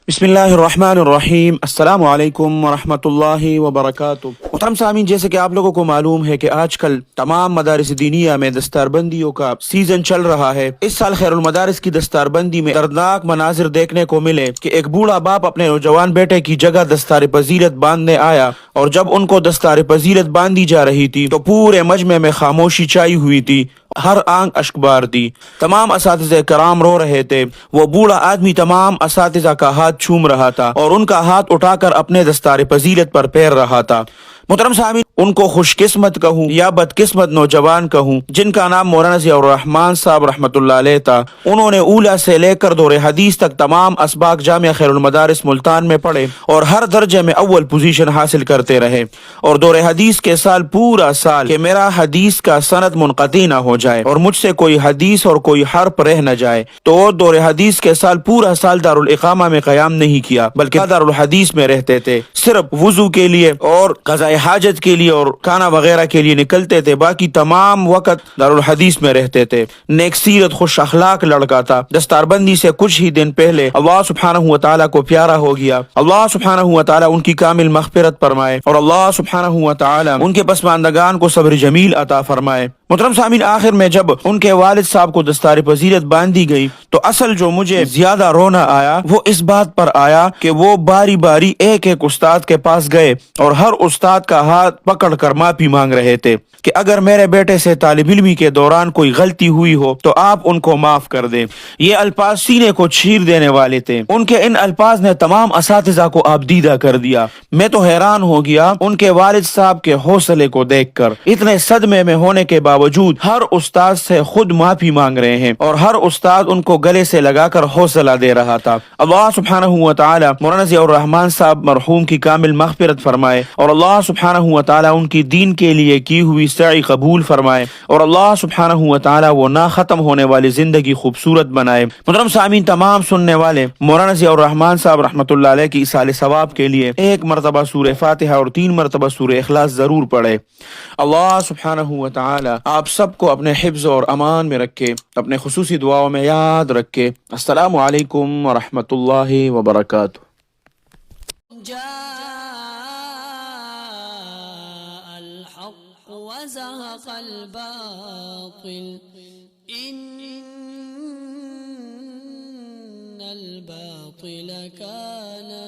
بسم اللہ الرحمن الرحیم، السلام علیکم ورحمۃ اللہ وبرکاتہ۔ محترم سامعین، جیسے کہ آپ لوگوں کو معلوم ہے کہ آج کل تمام مدارس دینیہ میں دستار بندیوں کا سیزن چل رہا ہے۔ اس سال خیر المدارس کی دستار بندی میں دردناک مناظر دیکھنے کو ملے کہ ایک بوڑھا باپ اپنے نوجوان بیٹے کی جگہ دستار پذیرت باندھنے آیا، اور جب ان کو دستار پذیرت باندھی جا رہی تھی تو پورے مجمع میں خاموشی چھائی ہوئی تھی، ہر آنکھ اشکبار تھی، تمام اساتذہ کرام رو رہے تھے۔ وہ بوڑھا آدمی تمام اساتذہ کا ہاتھ چوم رہا تھا اور ان کا ہاتھ اٹھا کر اپنے دستار پذیرت پر پھیر رہا تھا۔ محترم سامعین، ان کو خوش قسمت کہوں یا بد قسمت نوجوان کہوں، جن کا نام مولانا ضیاء الرحمن صاحب رحمۃ اللہ علیہ تھا، انہوں نے اولیاء سے لے کر دور حدیث تک تمام اسباق جامعہ خیر المدارس ملتان میں پڑھے اور ہر درجے میں اول پوزیشن حاصل کرتے رہے، اور دور حدیث کے سال پورا سال کہ میرا حدیث کا سند منقطع نہ ہو جائے اور مجھ سے کوئی حدیث اور کوئی حرف رہ نہ جائے، تو دور حدیث کے سال پورا سال دارالاقامہ میں قیام نہیں کیا، بلکہ دارالحدیث میں رہتے تھے۔ صرف وضو کے لیے اور قضاء حاجت کے لیے اور کھانا وغیرہ کے لیے نکلتے تھے، باقی تمام وقت دارالحدیث میں رہتے تھے۔ نیک سیرت، خوش اخلاق لڑکا تھا۔ دستار بندی سے کچھ ہی دن پہلے اللہ سبحانہ و تعالیٰ کو پیارا ہو گیا۔ اللہ سبحانہ و تعالیٰ ان کی کامل مغفرت فرمائے اور اللہ سبحانہ و تعالیٰ ان کے پسماندگان کو صبر جمیل عطا فرمائے۔ محترم سامعین، آخر میں جب ان کے والد صاحب کو دستار پذیرت باندھی گئی تو اصل جو مجھے زیادہ رونا آیا وہ اس بات پر آیا کہ وہ باری باری ایک ایک استاد کے پاس گئے اور ہر استاد کا ہاتھ پکڑ کر معافی مانگ رہے تھے کہ اگر میرے بیٹے سے طالب علمی کے دوران کوئی غلطی ہوئی ہو تو آپ ان کو معاف کر دیں۔ یہ الفاظ سینے کو چیر دینے والے تھے۔ ان کے ان الفاظ نے تمام اساتذہ کو آبدیدہ کر دیا۔ میں تو حیران ہو گیا ان کے والد صاحب کے حوصلے کو دیکھ کر۔ اتنے صدمے میں ہونے کے باوجود ہر استاد سے خود معافی مانگ رہے ہیں اور ہر استاد ان کو گلے سے لگا کر حوصلہ دے رہا تھا۔ اللہ سبحانہ و تعالی مولانا ضیاء الرحمن صاحب مرحوم کی کامل مغفرت فرمائے اور اللہ سبحانہ و تعالی ان کی دین کے لیے کی ہوئی سعی قبول فرمائے اور اللہ سبحانہ و تعالی وہ نہ ختم ہونے والی زندگی خوبصورت بنائے۔ محترم سامعین، تمام سننے والے مولانا ضیاء الرحمن صاحب رحمۃ اللہ علیہ کی ایصال ثواب کے لیے ایک مرتبہ سورہ فاتحہ اور 3 مرتبہ سورہ اخلاص ضرور پڑھے۔ اللہ سبحانہ و تعالی آپ سب کو اپنے حفظ اور امان میں رکھے، اپنے خصوصی دعاؤں میں یاد رکھے۔ السلام علیکم ورحمۃ اللہ وبرکاتہ۔ الحق وزهق الباطل إن الباطل كان